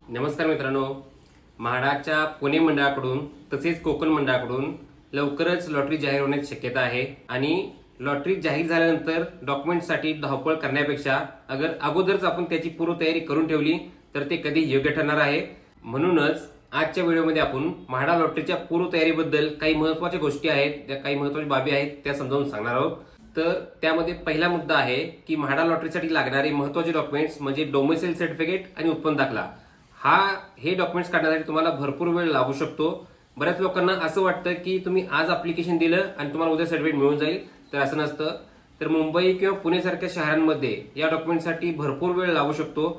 नमस्कार मित्रांनो, म्हाडाच्या पुणे मंडळाकडून तसेच कोकण मंडळाकडून लवकरच लॉटरी जाहीर होण्याची शक्यता आहे आणि लॉटरी जाहीर झाल्यानंतर डॉक्युमेंटसाठी धावपळ करण्यापेक्षा अगोदरच आपण त्याची पूर्वतयारी करून ठेवली तर ते कधी योग्य ठरणार आहे। म्हणूनच आजच्या व्हिडिओमध्ये आपण म्हाडा लॉटरीच्या पूर्वतयारीबद्दल काही महत्त्वाच्या गोष्टी आहेत, त्या काही महत्त्वाच्या बाबी आहेत त्या समजावून सांगणार आहोत। तर त्यामध्ये पहिला मुद्दा आहे की म्हाडा लॉटरीसाठी लागणारे महत्त्वाचे डॉक्युमेंट्स म्हणजे डोमिसाइल सर्टिफिकेट आणि उत्पन्न दाखला। हे डॉक्युमेंट्स काढण्यासाठी तुम्हाला भरपूर वेळ लागू शकतो। बऱ्याच लोकांना असं वाटतं की तुम्ही आज ऍप्लिकेशन दिलं आणि तुम्हाला उद्या सर्टिफिकेट मिळून जाईल, तर असं नसतं। तर मुंबई किंवा पुणे सारख्या शहरांमध्ये या डॉक्युमेंटसाठी भरपूर वेळ लागू शकतो।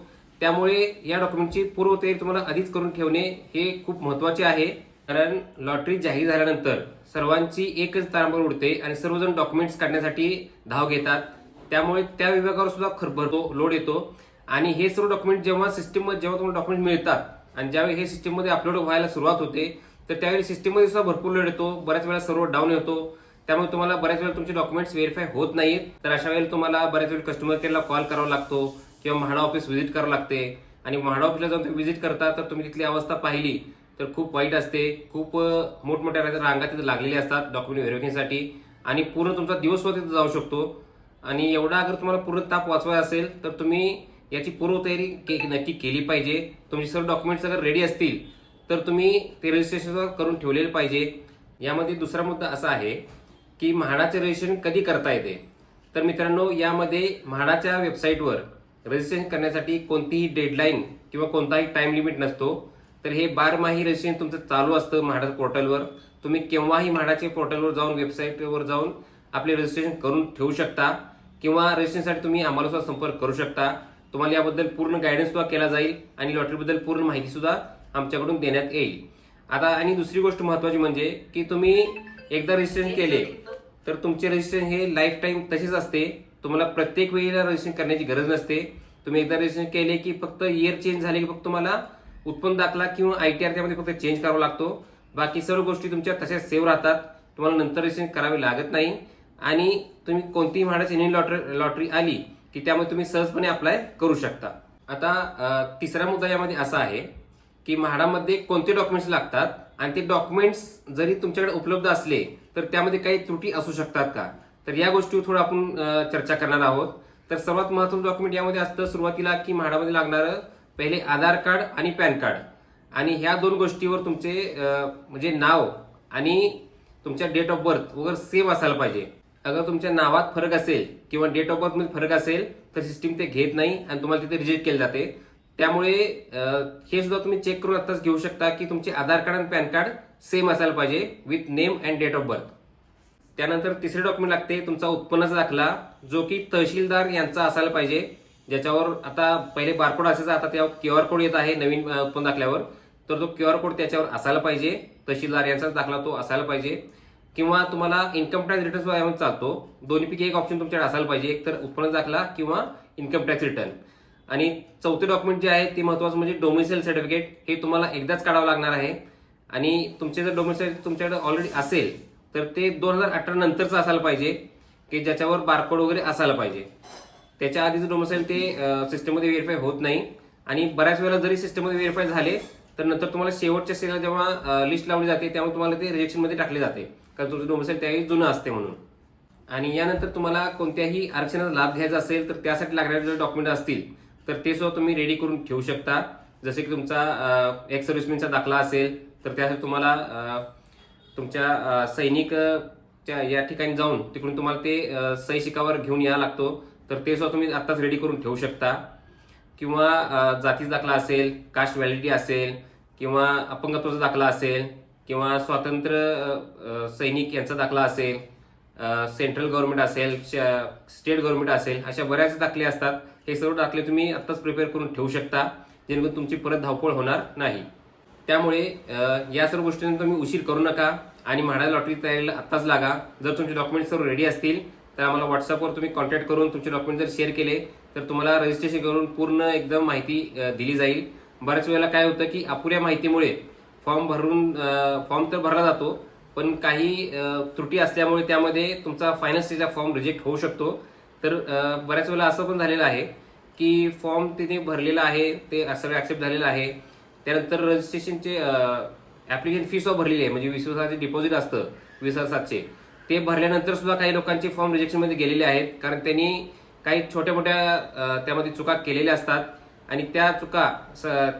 त्यामुळे या डॉक्युमेंटची पूर्वतयारी तुम्हाला आधीच करून ठेवणे हे खूप महत्त्वाचे आहे, कारण लॉटरी जाहीर झाल्यानंतर सर्वांची एकच तारांबळ उडते आणि सर्वजण डॉक्युमेंट्स काढण्यासाठी धाव घेतात। त्यामुळे त्या विभागावर सुद्धा भरतो लोड येतो आणि हे सर्व डॉक्युमेंट जेव्हा तुम्हाला डॉक्युमेंट मिळतात आणि ज्यावेळी हे सिस्टीममध्ये अपलोड व्हायला सुरुवात होते तर त्यावेळी सिस्टीममध्ये सुद्धा भरपूर लोड येतो, बऱ्याच वेळा सर्व्हर डाऊन होतो। त्यामुळे तुम्हाला बऱ्याच वेळा तुमचे डॉक्युमेंट्स व्हेरीफाय होत नाहीत, तर अशा वेळेला तुम्हाला बऱ्याच वेळा कस्टमर केअरला कॉल करावा लागतो किंवा म्हाडा ऑफिस व्हिजिट करावं लागते। आणि म्हाडा ऑफिसला जाऊन तुम्ही व्हिजिट करता तर तुम्ही तिथली अवस्था पाहिली तर खूप वाईट असते। खूप मोठमोठ्या रांगा तिथे लागलेल्या असतात डॉक्युमेंट व्हेरिफिकेशनसाठी आणि पूर्ण तुमचा दिवस तिथे जाऊ शकतो। आणि एवढा अगर तुम्हाला पूर्ण ताप वाचवायचा असेल तर तुम्ही याची पूर्वतयारी नक्की केली पाहिजे। तुमचे सर्व डॉक्युमेंट्स अगर रेडी असतील तर तुम्ही ते रजिस्ट्रेशन करून ठेवलेलं पाहिजे। यामध्ये दुसरा मुद्दा असा आहे की म्हाडाचे रजिस्ट्रेशन कधी करता येते। तर मित्रांनो, यामध्ये म्हाडाच्या वेबसाईटवर रजिस्ट्रेशन करण्यासाठी कोणतीही डेडलाईन किंवा कोणताही टाइम लिमिट नसतो। तर हे बारमाही रजिस्ट्रेशन तुमचं चालू असतं म्हाडा पोर्टलवर। तुम्ही केव्हाही म्हाडाचे पोर्टलवर जाऊन वेबसाईटवर जाऊन आपले रजिस्ट्रेशन करून ठेवू शकता किंवा रजिस्ट्रेशनसाठी तुम्ही आम्हाला सुद्धा संपर्क करू शकता। तुम्हाला याबद्दल पूर्ण गायडन्स सुद्धा केला जाईल आणि लॉटरीबद्दल पूर्ण माहिती सुद्धा आमच्याकडून देण्यात येईल। आता आणि दुसरी गोष्ट महत्त्वाची म्हणजे की तुम्ही एकदा रजिस्ट्रेशन केले तर तुमचे रजिस्ट्रेशन हे लाईफ टाईम तसेच असते। तुम्हाला प्रत्येक वेळेला रजिस्ट्रेशन करण्याची गरज नसते। तुम्ही एकदा रजिस्ट्रेशन केले की फक्त इयर चेंज झाले की फक्त तुम्हाला उत्पन्न दाखला किंवा ITR त्यामध्ये फक्त चेंज करावा लागतो। बाकी सर्व गोष्टी तुमच्या तशाच सेव्ह राहतात, तुम्हाला नंतर रजिस्ट्रेशन करावे लागत नाही। आणि तुम्ही कोणतीही म्हाडाची नवीन लॉटरी आली की त्यामध्ये तुम्ही सहजपणे अप्लाय करू शकता। आता तिसरा मुद्दा यामध्ये असा आहे की म्हाडामध्ये कोणते डॉक्युमेंट्स लागतात आणि ते डॉक्युमेंट्स जरी तुमच्याकडे उपलब्ध असले तर त्यामध्ये काही त्रुटी असू शकतात का, तर या गोष्टीवर थोडं आपण चर्चा करणार आहोत। तर सर्वात महत्त्वाचं डॉक्युमेंट यामध्ये असतं सुरुवातीला की म्हाडामध्ये लागणारं पहिले आधार कार्ड आणि पॅन कार्ड, आणि ह्या दोन गोष्टीवर तुमचे म्हणजे नाव आणि तुमच्या डेट ऑफ बर्थ वगैरे सेम असायला पाहिजे। अगर तुमच्या नावात फरक असेल किंवा डेट ऑफ बर्थ मध्ये फरक असेल तर सिस्टीम ते घेत नाही आणि तुम्हाला तिथे रिजेक्ट केले जाते। त्यामुळे हे सुद्धा तुम्ही चेक करून आताच घेऊ शकता की तुमचे आधार कार्ड आणि पॅन कार्ड सेम असायला पाहिजे with name and date of birth. त्यानंतर तिसरे डॉक्युमेंट लागते तुमचा उत्पन्नाचा दाखला, जो की तहसीलदार यांचा असायला पाहिजे, ज्याच्यावर आता पहिले बारकोड असायचा, आता त्यावर QR कोड येत आहे नवीन उत्पन्न दाखल्यावर, तर तो QR कोड त्याच्यावर असायला पाहिजे। तहसीलदार यांचा दाखला तो असायला पाहिजे किंवा तुम्हाला इन्कम टॅक्स रिटर्न सुद्धा यामध्ये चालतो। दोन्हीपैकी एक ऑप्शन तुमच्याकडे असायला पाहिजे, एक तर उत्पन्न दाखला किंवा इन्कम टॅक्स रिटर्न। आणि चौथे डॉक्युमेंट जे आहे ते महत्त्वाचं म्हणजे डोमिसाइल सर्टिफिकेट, हे तुम्हाला एकदाच काढावं लागणार आहे। आणि तुमचे जर डोमिसाइल तुमच्याकडे ऑलरेडी असेल तर ते 2018 नंतरचं असायला पाहिजे की ज्याच्यावर बारकोड वगैरे असायला पाहिजे। त्याच्या आधीचं डोमिसाइल ते सिस्टममध्ये व्हेरीफाय होत नाही आणि बऱ्याच वेळेला जरी सिस्टममध्ये व्हेरीफाय झाले तर नंतर तुम्हाला शेवटच्या स्टेजला जेव्हा लिस्ट लावली जाते त्यामुळे तुम्हाला ते रिजेक्शनमध्ये टाकले जाते, कारण तुमचं डोमिसाइल त्यावेळी जुनं असते म्हणून। आणि यानंतर तुम्हाला कोणत्याही आरक्षणाचा लाभ घ्यायचा असेल तर त्यासाठी लागणारे जर डॉक्युमेंट असतील तर ते सुद्धा तुम्ही रेडी करून ठेवू शकता। जसे की तुमचा एक्स सर्व्हिसमॅनचा दाखला असेल तर त्यासाठी तुम्हाला तुमच्या सैनिकच्या या ठिकाणी जाऊन तिकडून तुम्हाला ते सही शिकावर घेऊन यावं लागतो, तर ते सुद्धा तुम्ही आत्ताच रेडी करून ठेवू शकता। किंवा जातीचा दाखला असेल, कास्ट व्हॅलिडिटी असेल किंवा अपंगत्वाचा दाखला असेल किंवा स्वातंत्र्य सैनिक यांचा दाखला असेल, सेंट्रल गव्हर्नमेंट असेल, स्टेट गव्हर्नमेंट असेल, अशा बऱ्याच दाखले असतात। हे सर्व दाखले तुम्ही आत्ताच प्रिपेअर करून ठेवू शकता, जेणेकरून तुमची परत धावपळ होणार नाही। त्यामुळे या सर्व गोष्टींना तुम्ही उशीर करू नका आणि म्हाडा लॉटरी तयारीला आत्ताच लागा। जर तुमचे डॉक्युमेंट्स सर्व रेडी असतील तर आम्हाला व्हॉट्सअपवर तुम्ही कॉन्टॅक्ट करून तुमचे डॉक्युमेंट जर शेअर केले तर तुम्हाला रजिस्ट्रेशन करून पूर्ण एकदम माहिती दिली जाईल। बऱ्याच वेळेला काय होतं की अपुऱ्या माहितीमुळे फॉर्म तर भरला जातो पण काही त्रुटी असल्यामुळे त्यामध्ये तुमचा फायनल स्टेजचा फॉर्म रिजेक्ट होऊ शकतो। तर बऱ्याच वेळेला असं पण झालेलं आहे की फॉर्म तिने भरलेला आहे, ते सगळं ऍक्सेप्ट झालेलं आहे, त्यानंतर रजिस्ट्रेशनचे ऍप्लिकेशन फी सुद्धा भरलेली आहे, म्हणजे 20,000 डिपॉझिट असतं 20,700 ते भरल्यानंतर सुद्धा काही लोकांचे फॉर्म रिजेक्शनमध्ये गेलेले आहेत, कारण त्यांनी काही छोट्या मोठ्या त्यामध्ये चुका केलेल्या असतात आणि त्या चुका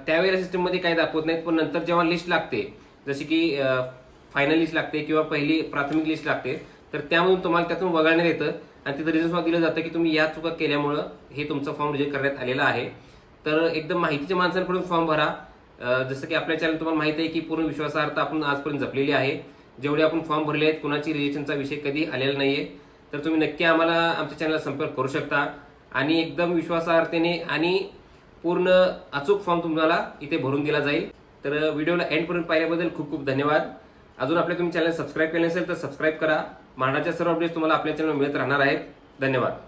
त्यावेळेला सिस्टममध्ये काही दाखवत नाहीत, पण नंतर जेव्हा लिस्ट लागते, जशी की फायनल लिस्ट लागते किंवा पहिली प्राथमिक लिस्ट लागते, तर त्यामधून तुम्हाला त्यातून वगळण्यात येतं आणि तिथं रिझन सुद्धा दिलं जातं की तुम्ही या चुका केल्यामुळं हे तुमचा फॉर्म रिजेक्ट करण्यात आलेला आहे. तर एकदम माहितीच्या माणसांकडून फॉर्म भरा. जसं की आपल्या चॅनल तुम्हाला माहिती आहे की पूर्ण विश्वासार्हता आपण आजपर्यंत जपलेली आहे. जेवढे आपण फॉर्म भरले आहेत, कुणाची रिजेक्शनचा विषय कधी आलेला नाहीये. तर तुम्ही नक्की आम्हाला आमच्या चॅनलला संपर्क करू शकता आणि एकदम विश्वासार्हतेने आणि पूर्ण अचूक फॉर्म तुम्हाला इथे भरून दिला जाईल. तर व्हिडिओला एंडपर्यंत पाहिल्याबद्दल खूप खूप धन्यवाद. अजून आपल्या तुम्ही चॅनल सबस्क्राईब केले नसेल तर सबस्क्राईब करा. महाराष्ट्राच्या सर्व अपडेट्स तुम्हाला आपल्या चॅनल मिळत राहणार आहेत. धन्यवाद.